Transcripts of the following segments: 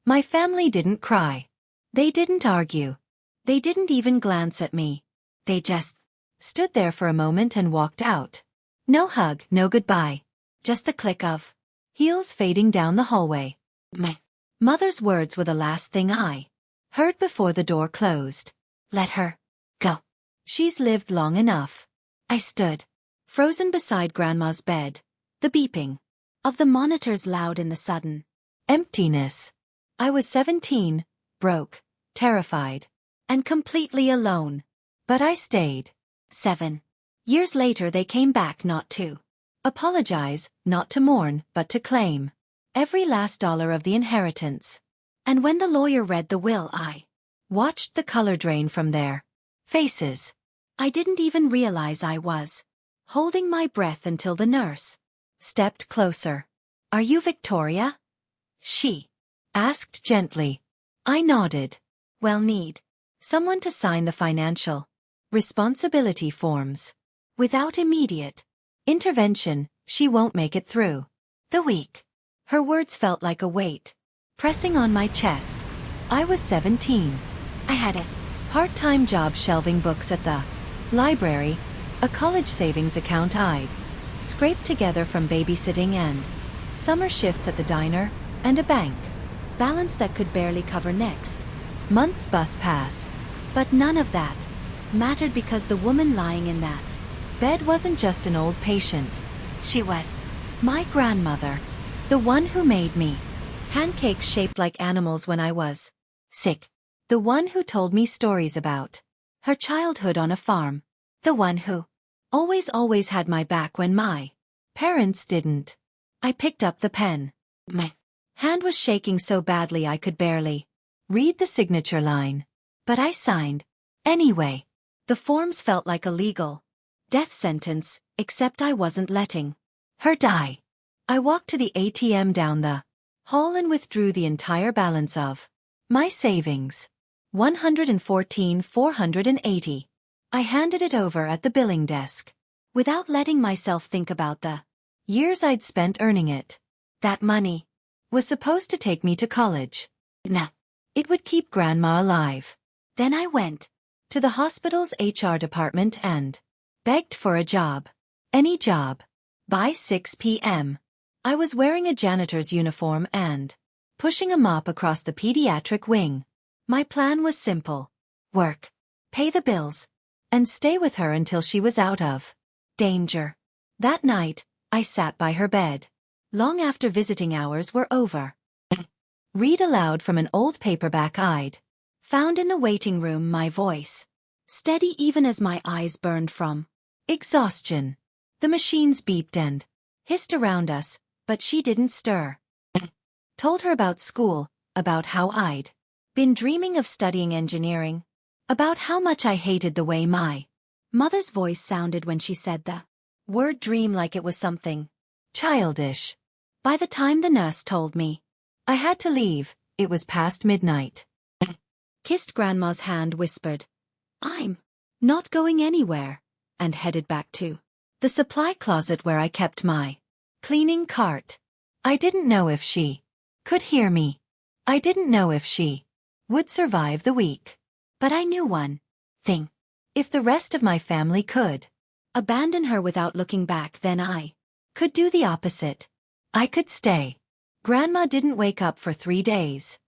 My family didn't cry. They didn't argue. They didn't even glance at me. They just stood there for a moment and walked out. No hug, no goodbye. Just the click of heels fading down the hallway. My mother's words were the last thing I heard before the door closed. Let her go. She's lived long enough. I stood, frozen beside Grandma's bed, the beeping of the monitors loud in the sudden emptiness. I was 17, broke, terrified, and completely alone. But I stayed. 7 years later they came back not to apologize, not to mourn, but to claim every last dollar of the inheritance. And when the lawyer read the will, I watched the color drain from their faces. I didn't even realize I was holding my breath until the nurse stepped closer. "Are you Victoria?" she asked gently. I nodded. "Well, need someone to sign the financial responsibility forms. Without immediate intervention, she won't make it through the week." Her words felt like a weight pressing on my chest. I was 17. I had a part-time job shelving books at the library, a college savings account I'd scraped together from babysitting and summer shifts at the diner, and a bank balance that could barely cover next month's bus pass. But none of that mattered because the woman lying in that bed wasn't just an old patient. She was my grandmother, the one who made me pancakes shaped like animals when I was sick, the one who told me stories about her childhood on a farm, the one who always had my back when my parents didn't. I picked up the pen. My hand was shaking so badly I could barely read the signature line. But I signed anyway. The forms felt like a legal death sentence, except I wasn't letting her die. I walked to the ATM down the hall and withdrew the entire balance of my savings. $114,480. I handed it over at the billing desk, without letting myself think about the years I'd spent earning it. That money was supposed to take me to college. Nah, it would keep Grandma alive. Then I went to the hospital's HR department and begged for a job. Any job. By 6 p.m. I was wearing a janitor's uniform and pushing a mop across the pediatric wing. My plan was simple. Work, pay the bills, and stay with her until she was out of danger. That night, I sat by her bed, long after visiting hours were over. Read aloud from an old paperback I'd found in the waiting room, my voice steady even as my eyes burned from exhaustion. The machines beeped and hissed around us, but she didn't stir. Told her about school, about how I'd been dreaming of studying engineering, about how much I hated the way my mother's voice sounded when she said the word dream, like it was something childish. By the time the nurse told me I had to leave, it was past midnight. Kissed Grandma's hand, whispered, "I'm not going anywhere," and headed back to the supply closet where I kept my cleaning cart. I didn't know if she could hear me. I didn't know if she would survive the week. But I knew one thing. If the rest of my family could abandon her without looking back, then I could do the opposite. I could stay. Grandma didn't wake up for 3 days.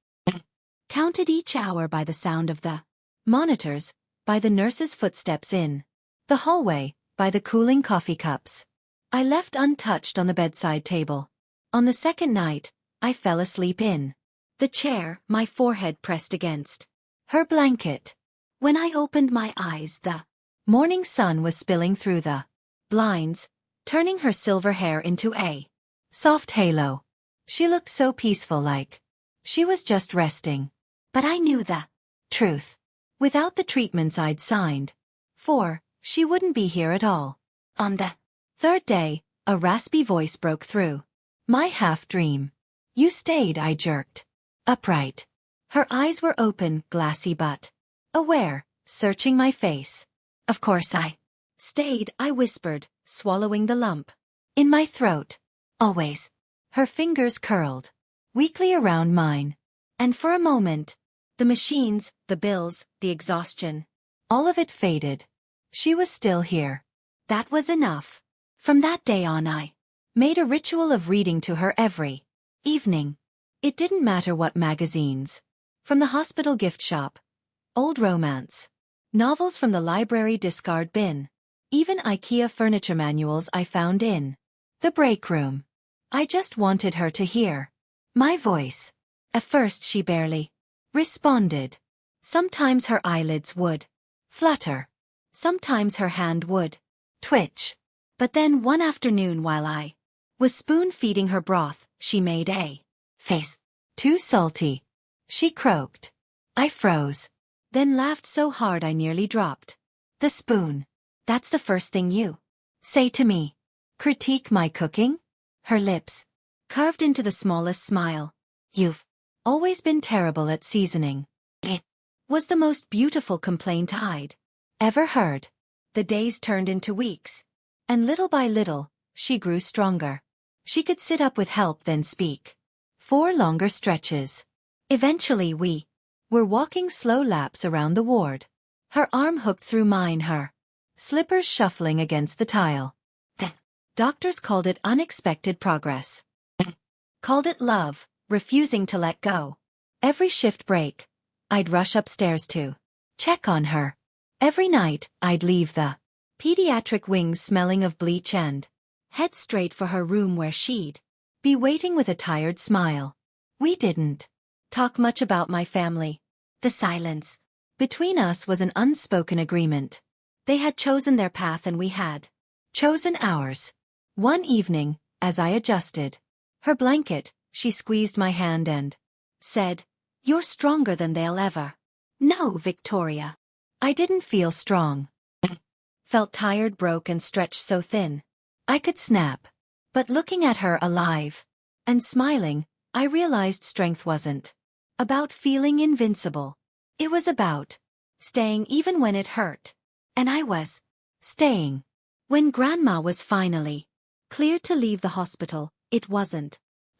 Counted each hour by the sound of the monitors, by the nurse's footsteps in the hallway, by the cooling coffee cups I left untouched on the bedside table. On the second night, I fell asleep in the chair, my forehead pressed against her blanket. When I opened my eyes, the morning sun was spilling through the blinds, turning her silver hair into a soft halo. She looked so peaceful, like she was just resting. But I knew the truth. Without the treatments I'd signed for, she wouldn't be here at all. On the third day, a raspy voice broke through my half-dream. "You stayed," I jerked upright. Her eyes were open, glassy but aware, searching my face. "Of course I stayed," I whispered, swallowing the lump in my throat. "Always." Her fingers curled weakly around mine. And for a moment, the machines, the bills, the exhaustion, all of it faded. She was still here. That was enough. From that day on I made a ritual of reading to her every evening. It didn't matter what magazines. From the hospital gift shop, old romance, novels from the library discard bin, even IKEA furniture manuals I found in the break room. I just wanted her to hear my voice. At first she barely responded. Sometimes her eyelids would flutter. Sometimes her hand would twitch. But then one afternoon while I was spoon-feeding her broth, she made a face. Too salty, she croaked. I froze, then laughed so hard I nearly dropped the spoon. That's the first thing you say to me. Critique my cooking? Her lips curved into the smallest smile. You've always been terrible at seasoning. It was the most beautiful complaint I'd ever heard. The days turned into weeks, and little by little, she grew stronger. She could sit up with help then speak 4 longer stretches. Eventually we were walking slow laps around the ward. Her arm hooked through mine, her slippers shuffling against the tile. The doctors called it unexpected progress. Called it love, refusing to let go. Every shift break, I'd rush upstairs to check on her. Every night, I'd leave the pediatric wings smelling of bleach and head straight for her room where she'd be waiting with a tired smile. We didn't talk much about my family. The silence between us was an unspoken agreement. They had chosen their path and we had chosen ours. One evening, as I adjusted her blanket, she squeezed my hand and said, "You're stronger than they'll ever know, Victoria." I didn't feel strong. Felt tired, broke, and stretched so thin I could snap. But looking at her alive and smiling, I realized strength wasn't about feeling invincible. It was about staying even when it hurt. And I was staying. When Grandma was finally cleared to leave the hospital, it wasn't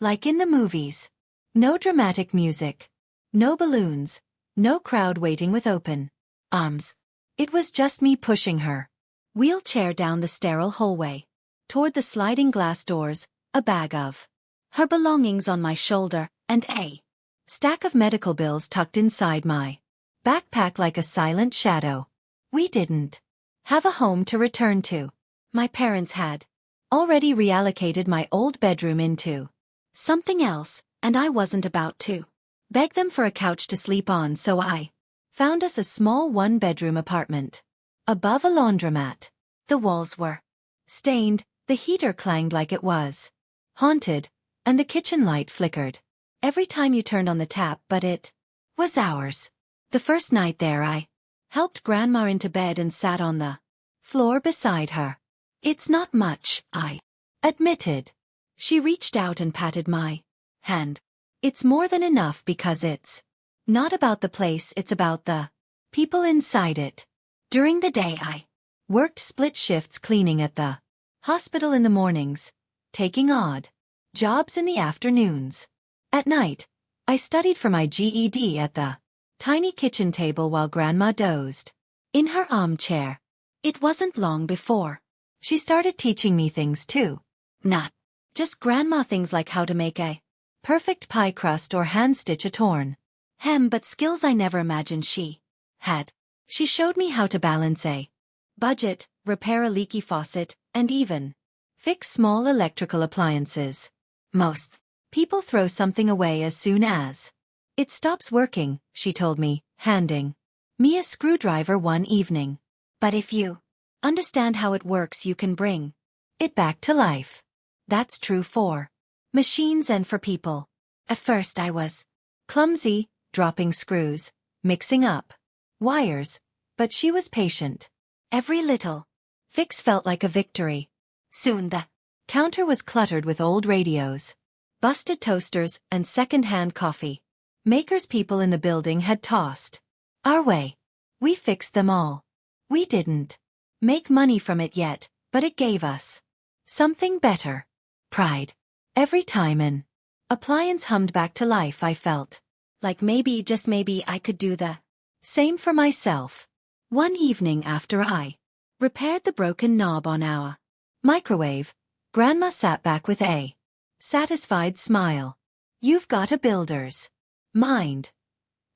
like in the movies. No dramatic music, no balloons, no crowd waiting with open arms. It was just me pushing her wheelchair down the sterile hallway toward the sliding glass doors, a bag of her belongings on my shoulder, and a stack of medical bills tucked inside my backpack like a silent shadow. We didn't have a home to return to. My parents had already reallocated my old bedroom into something else, and I wasn't about to beg them for a couch to sleep on, so I found us a small 1-bedroom apartment above a laundromat. The walls were stained, the heater clanged like it was haunted, and the kitchen light flickered every time you turned on the tap, but it was ours. The first night there I helped Grandma into bed and sat on the floor beside her. "It's not much," I admitted. She reached out and patted my hand. "It's more than enough because it's not about the place, it's about the people inside it." During the day I worked split shifts cleaning at the hospital in the mornings, taking odd jobs in the afternoons. At night, I studied for my GED at the tiny kitchen table while Grandma dozed in her armchair. It wasn't long before she started teaching me things too. Not just Grandma things like how to make a perfect pie crust or hand-stitch a torn hem, but skills I never imagined she had. She showed me how to balance a budget, repair a leaky faucet, and even fix small electrical appliances. Most people throw something away as soon as it stops working, she told me, handing me a screwdriver one evening. But if you understand how it works, you can bring it back to life. That's true for machines and for people. At first I was clumsy, dropping screws, mixing up wires, but she was patient. Every little fix felt like a victory. Soon the counter was cluttered with old radios, busted toasters, and second-hand coffee makers people in the building had tossed our way. We fixed them all. We didn't make money from it yet, but it gave us something better. Pride. Every time an appliance hummed back to life, I felt Like maybe, just maybe, I could do the same for myself. One evening after I repaired the broken knob on our microwave, Grandma sat back with a satisfied smile. "You've got a builder's mind,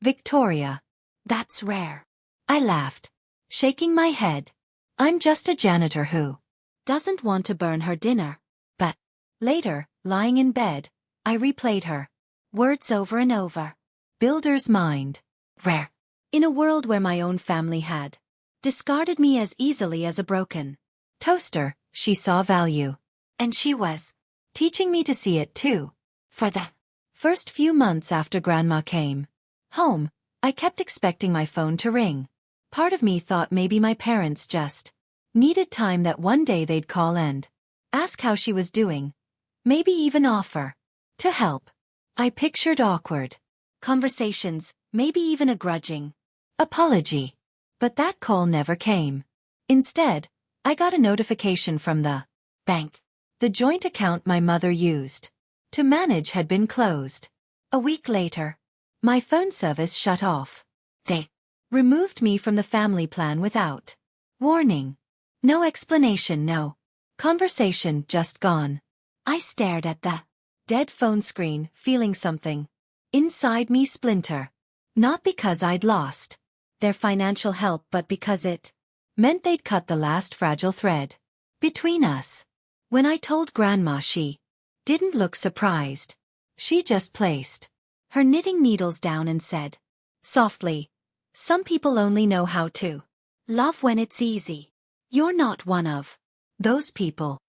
Victoria." "That's rare," I laughed, shaking my head. "I'm just a janitor who doesn't want to burn her dinner." But later, lying in bed, I replayed her words over and over. Builder's mind. Rare. In a world where my own family had discarded me as easily as a broken toaster, she saw value. And she was teaching me to see it too. For the first few months after Grandma came home, I kept expecting my phone to ring. Part of me thought maybe my parents just needed time, that one day they'd call and ask how she was doing. Maybe even offer to help. I pictured awkward conversations, maybe even a grudging apology. But that call never came. Instead, I got a notification from the bank. The joint account my mother used to manage had been closed. A week later, my phone service shut off. They removed me from the family plan without warning. No explanation, no conversation, just gone. I stared at the dead phone screen, feeling something inside me splinter. Not because I'd lost their financial help, but because it meant they'd cut the last fragile thread between us. When I told Grandma, she didn't look surprised. She just placed her knitting needles down and said softly, "Some people only know how to love when it's easy. You're not one of those people."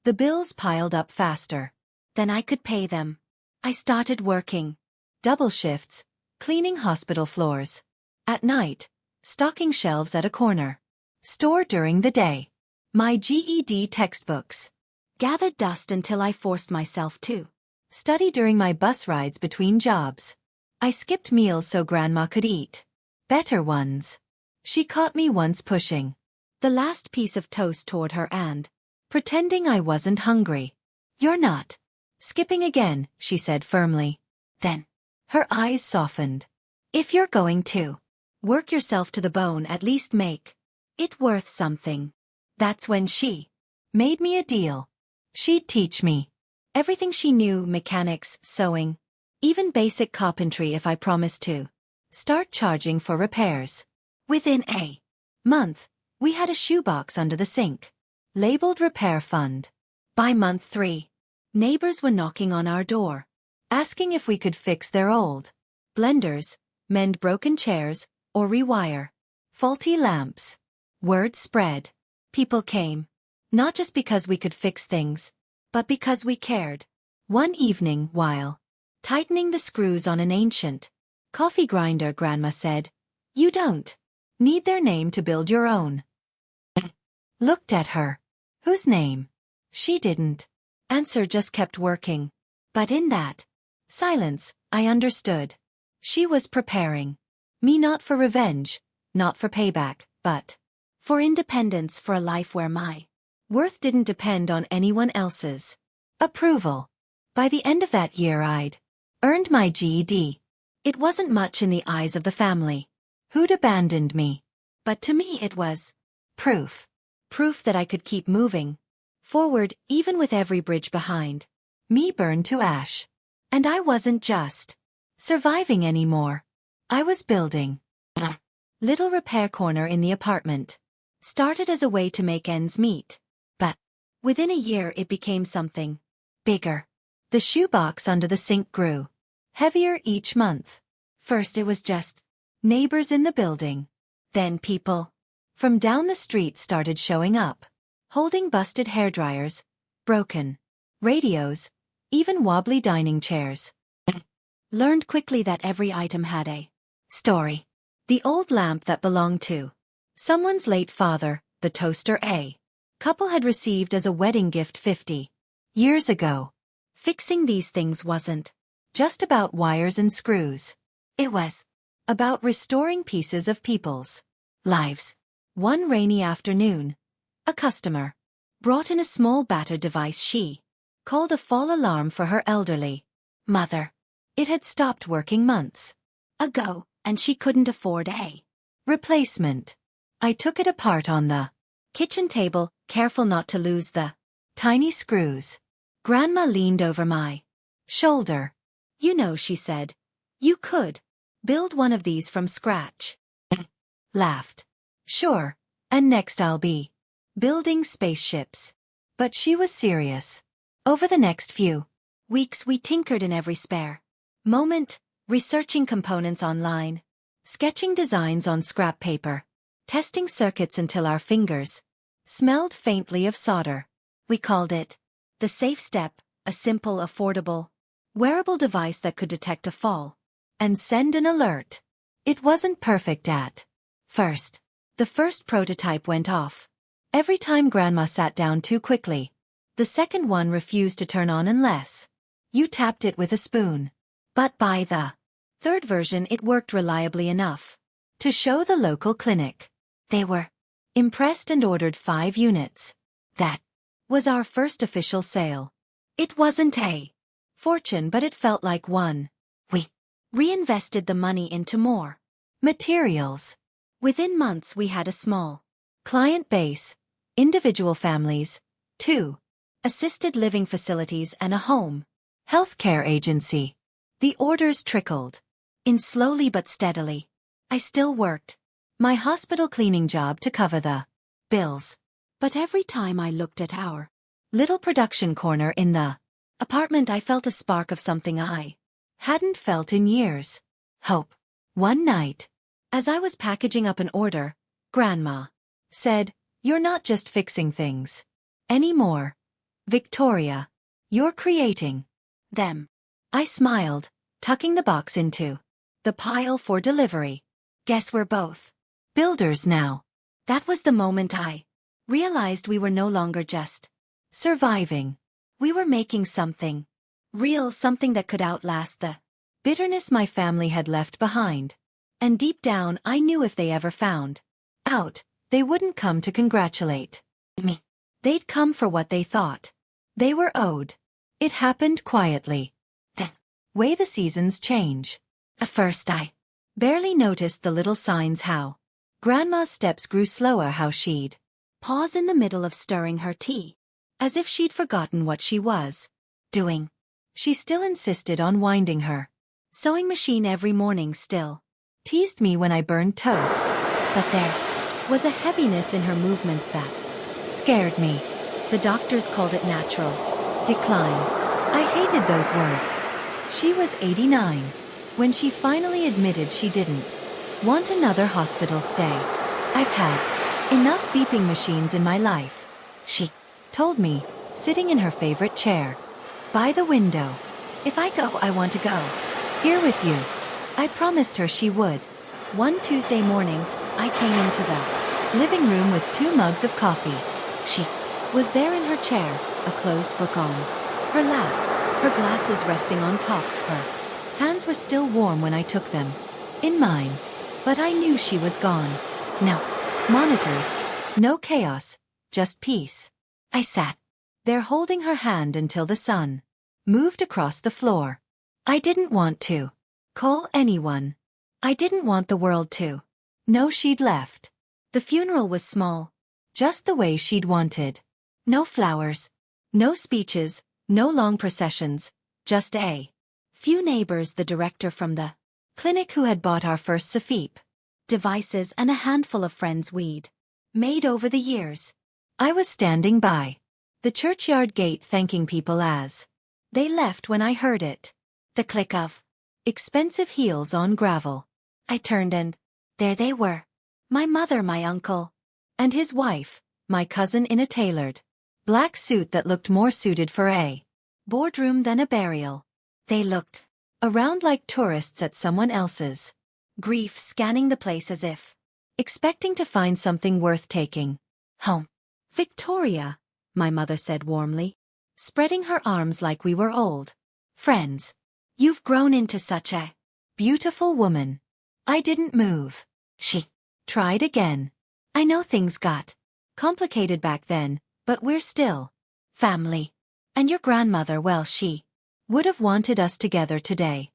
The bills piled up faster than I could pay them. I started working double shifts, cleaning hospital floors at night, stocking shelves at a corner store during the day. My GED textbooks gathered dust until I forced myself to study during my bus rides between jobs. I skipped meals so Grandma could eat better ones. She caught me once pushing the last piece of toast toward her and pretending I wasn't hungry. "You're not skipping again," she said firmly. Then her eyes softened. "If you're going to work yourself to the bone, at least make it worth something." That's when she made me a deal. She'd teach me everything she knew: mechanics, sewing, even basic carpentry, if I promised to start charging for repairs. Within a month, we had a shoebox under the sink, labeled Repair Fund. By month 3, neighbors were knocking on our door, asking if we could fix their old blenders, mend broken chairs, or rewire faulty lamps. Word spread. People came, not just because we could fix things, but because we cared. One evening, while tightening the screws on an ancient coffee grinder, Grandma said, "You don't need their name to build your own." I looked at her. Whose name? She didn't answer, just kept working. But in that silence, I understood. She was preparing me not for revenge, not for payback, but for independence, for a life where my worth didn't depend on anyone else's approval. By the end of that year, I'd earned my GED. It wasn't much in the eyes of the family who'd abandoned me, but to me it was proof. Proof that I could keep moving forward even with every bridge behind me burned to ash. And I wasn't just surviving anymore. I was building a little repair corner in the apartment. Started as a way to make ends meet, but within a year it became something bigger. The shoebox under the sink grew heavier each month. First it was just neighbors in the building. Then people from down the street started showing up, holding busted hairdryers, broken radios, even wobbly dining chairs. I learned quickly that every item had a story. The old lamp that belonged to someone's late father, the toaster a couple had received as a wedding gift 50 years ago. Fixing these things wasn't just about wires and screws. It was about restoring pieces of people's lives. One rainy afternoon, a customer brought in a small battered device she called a fall alarm for her elderly mother. It had stopped working months ago, and she couldn't afford a replacement. I took it apart on the kitchen table, careful not to lose the tiny screws. Grandma leaned over my shoulder. You know, she said, you could build one of these from scratch. Laughed. Sure, and next I'll be building spaceships. But she was serious. Over the next few weeks we tinkered in every spare moment, researching components online, sketching designs on scrap paper, testing circuits until our fingers smelled faintly of solder. We called it the Safe Step, a simple, affordable, wearable device that could detect a fall and send an alert. It wasn't perfect at first. The first prototype went off every time Grandma sat down too quickly. The second one refused to turn on unless you tapped it with a spoon. But by the third version it worked reliably enough to show the local clinic. They were impressed and ordered 5 units. That was our first official sale. It wasn't a fortune, but it felt like one. We reinvested the money into more materials. Within months we had a small client base, individual families, 2 assisted living facilities and a home healthcare agency. The orders trickled in slowly but steadily. I still worked my hospital cleaning job to cover the bills. But every time I looked at our little production corner in the apartment, I felt a spark of something I hadn't felt in years. Hope. One night, as I was packaging up an order, Grandma said, "You're not just fixing things anymore, Victoria. You're creating them." I smiled, tucking the box into the pile for delivery. Guess we're both builders now. That was the moment I realized we were no longer just surviving. We were making something real, something that could outlast the bitterness my family had left behind. And deep down I knew if they ever found out, they wouldn't come to congratulate me. They'd come for what they thought they were owed. It happened quietly. The way the seasons change. At first I barely noticed the little signs, how Grandma's steps grew slower, how she'd pause in the middle of stirring her tea, as if she'd forgotten what she was doing. She still insisted on winding her sewing machine every morning, still teased me when I burned toast, but there was a heaviness in her movements that scared me. The doctors called it natural decline. I hated those words. She was 89 when she finally admitted she didn't want another hospital stay. "I've had enough beeping machines in my life," she told me, sitting in her favorite chair by the window. "If I go, I want to go here with you." I promised her she would. One Tuesday morning, I came into the living room with 2 mugs of coffee. She was there in her chair, a closed book on her lap, her glasses resting on top. Her hands were still warm when I took them in mine, but I knew she was gone. No monitors, no chaos, just peace. I sat there holding her hand until the sun moved across the floor. I didn't want to call anyone. I didn't want the world to know she'd left. The funeral was small, just the way she'd wanted. No flowers, no speeches, no long processions, just a few neighbors, the director from the clinic who had bought our first Safip devices, and a handful of friends we'd made over the years. I was standing by the churchyard gate thanking people as they left when I heard it. The click of expensive heels on gravel. I turned and there they were. My mother, my uncle, and his wife, my cousin, in a tailored black suit that looked more suited for a boardroom than a burial. They looked around like tourists at someone else's grief, scanning the place as if expecting to find something worth taking home. "Victoria," my mother said warmly, spreading her arms like we were old friends. "You've grown into such a beautiful woman." I didn't move. She tried again. "I know things got complicated back then, but we're still family. And your grandmother, well, she would have wanted us together today."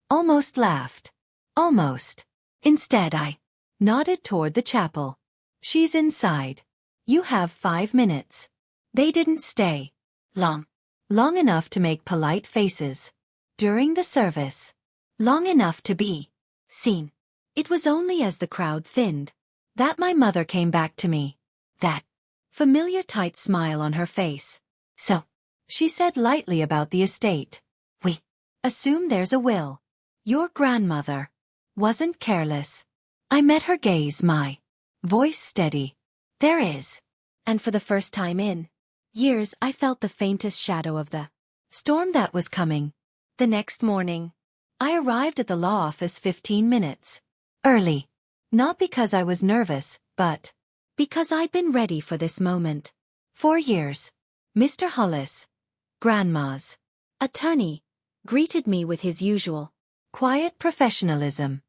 Almost laughed. Almost. Instead, I nodded toward the chapel. She's inside. You have 5 minutes. They didn't stay long enough to make polite faces during the service, long enough to be seen. It was only as the crowd thinned that my mother came back to me, that familiar tight smile on her face. So, she said lightly about the estate. We assume there's a will. Your grandmother wasn't careless. I met her gaze, my voice steady. There is. And for the first time in years, I felt the faintest shadow of the storm that was coming. The next morning, I arrived at the law office 15 minutes early. Not because I was nervous, but because I'd been ready for this moment. 4 years. Mr. Hollis, Grandma's attorney, greeted me with his usual quiet professionalism.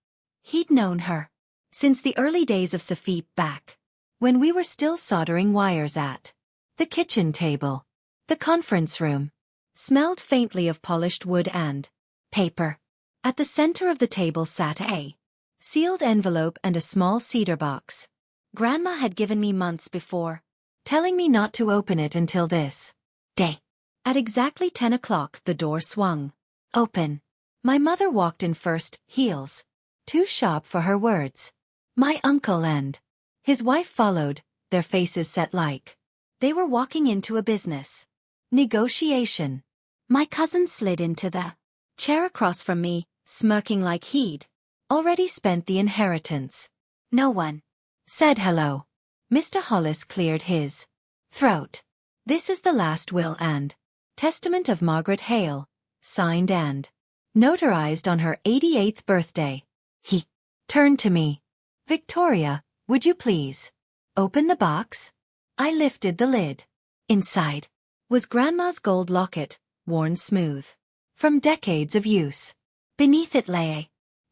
He'd known her since the early days of Sophie back when we were still soldering wires at the kitchen table. The conference room smelled faintly of polished wood and paper. At the center of the table sat a sealed envelope and a small cedar box. Grandma had given me months before, telling me not to open it until this day. At exactly 10 o'clock, the door swung open. My mother walked in first, heels too sharp for her words. My uncle and his wife followed, their faces set like they were walking into a business negotiation. My cousin slid into the chair across from me, smirking like he'd already spent the inheritance. No one said hello. Mr. Hollis cleared his throat. This is the last will and testament of Margaret Hale, signed and notarized on her 88th birthday. He turned to me. Victoria, would you please open the box? I lifted the lid. Inside was Grandma's gold locket, worn smooth from decades of use. Beneath it lay a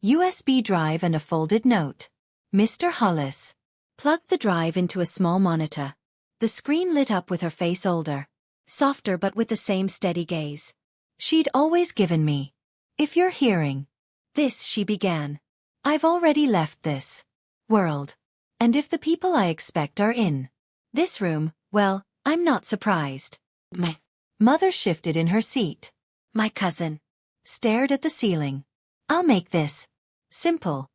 USB drive and a folded note. Mr. Hollis plugged the drive into a small monitor. The screen lit up with her face, older, softer, but with the same steady gaze she'd always given me. If you're hearing this, she began, I've already left this world. And if the people I expect are in this room, well, I'm not surprised. My mother shifted in her seat. My cousin stared at the ceiling. I'll make this simple,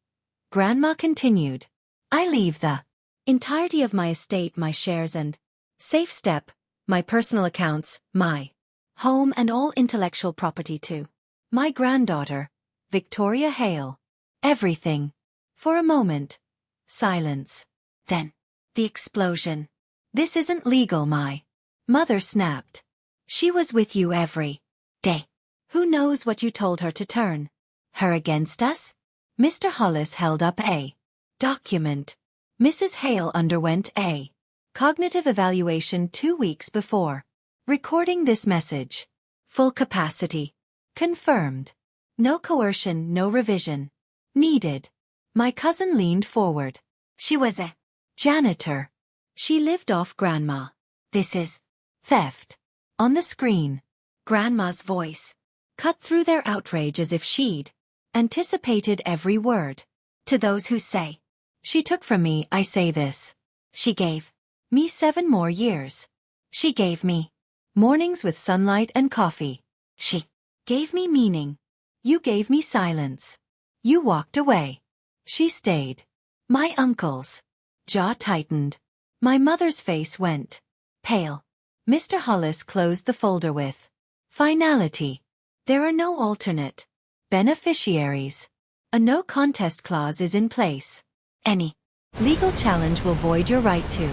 Grandma continued. I leave the entirety of my estate, my shares and safe step, my personal accounts, my home and all intellectual property to my granddaughter, Victoria Hale. Everything. For a moment. Silence. Then, the explosion. This isn't legal, my mother snapped. She was with you every day. Who knows what you told her to turn her against us? Mr. Hollis held up a document. Mrs. Hale underwent a cognitive evaluation 2 weeks before recording this message. Full capacity. Confirmed. No coercion, no revision needed. My cousin leaned forward. She was a janitor. She lived off Grandma. This is theft. On the screen, Grandma's voice cut through their outrage as if she'd anticipated every word. To those who say she took from me, I say this. She gave me 7 more years. She gave me mornings with sunlight and coffee. She gave me meaning. You gave me silence. You walked away. She stayed. My uncle's jaw tightened. My mother's face went pale. Mr. Hollis closed the folder with finality. There are no alternate beneficiaries. A no contest clause is in place. Any legal challenge will void your right to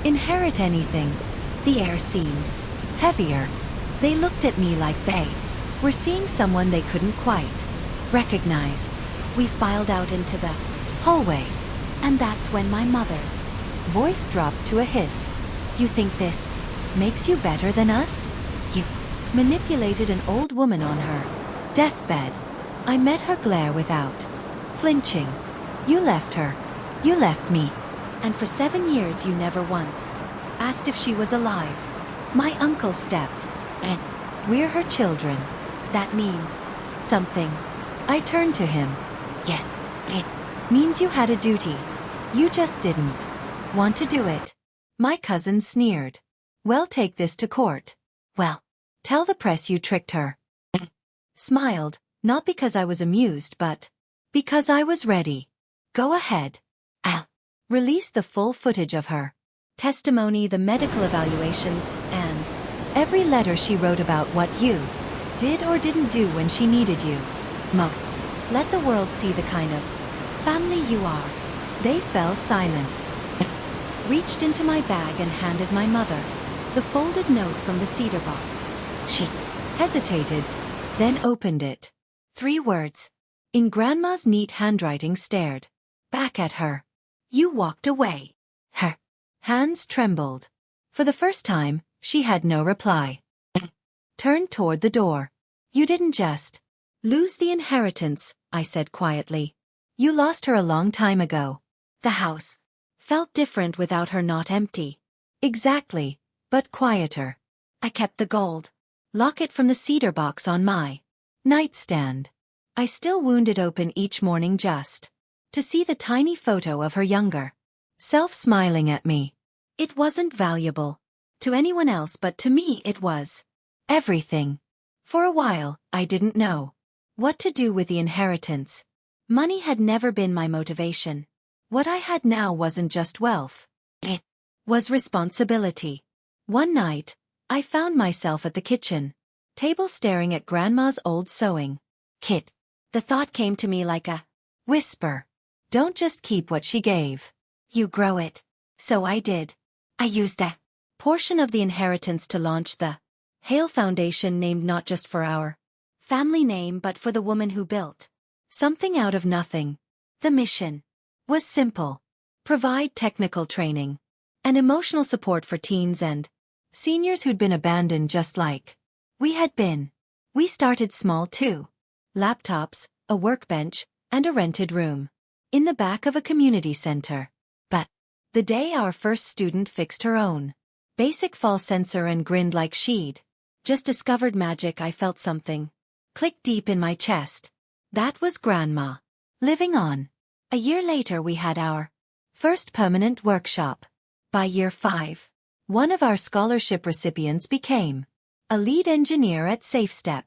inherit anything. The air seemed heavier. They looked at me like they were seeing someone they couldn't quite recognize. We filed out into the hallway, and that's when my mother's voice dropped to a hiss. You think this makes you better than us? You manipulated an old woman on her deathbed. I met her glare without flinching. You left her. You left me. And for 7 years you never once asked if she was alive. My uncle stepped, and we're her children. That means something. I turned to him. Yes, Means you had a duty. You just didn't want to do it. My cousin sneered. Well, take this to court. Well, tell the press you tricked her. Smiled, not because I was amused but because I was ready. Go ahead. I'll release the full footage of her testimony, the medical evaluations, and every letter she wrote about what you did or didn't do when she needed you most. Let the world see the kind of family you are. They fell silent. Reached into my bag and handed my mother the folded note from the cedar box. She hesitated, then opened it. 3 words, in Grandma's neat handwriting, stared back at her. You walked away. Her hands trembled. For the first time, she had no reply. Turned toward the door. You didn't just lose the inheritance, I said quietly. You lost her a long time ago. The house felt different without her, not empty. Exactly, but quieter. I kept the gold locket from the cedar box on my nightstand. I still wound it open each morning just to see the tiny photo of her younger self smiling at me. It wasn't valuable to anyone else, but to me it was everything. For a while, I didn't know what to do with the inheritance. Money had never been my motivation. What I had now wasn't just wealth. It was responsibility. One night, I found myself at the kitchen table staring at Grandma's old sewing kit. The thought came to me like a whisper. Don't just keep what she gave. You grow it. So I did. I used a portion of the inheritance to launch the Hale Foundation, named not just for our family name but for the woman who built something out of nothing. The mission was simple. Provide technical training and emotional support for teens and seniors who'd been abandoned just like we had been. We started small too. Laptops, a workbench, and a rented room in the back of a community center. But the day our first student fixed her own basic fall sensor and grinned like she'd just discovered magic, I felt something click deep in my chest. That was Grandma living on. A year later we had our first permanent workshop. By year 5, one of our scholarship recipients became a lead engineer at SafeStep.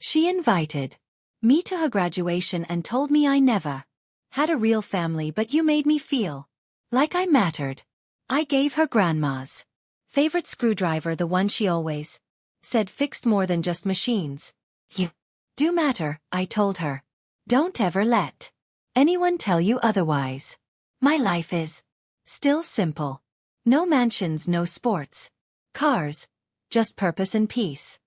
She invited me to her graduation and told me I never had a real family, but you made me feel like I mattered. I gave her Grandma's favorite screwdriver, the one she always said fixed more than just machines. You do matter, I told her. Don't ever let anyone tell you otherwise. My life is still simple. No mansions, no sports cars, just purpose and peace.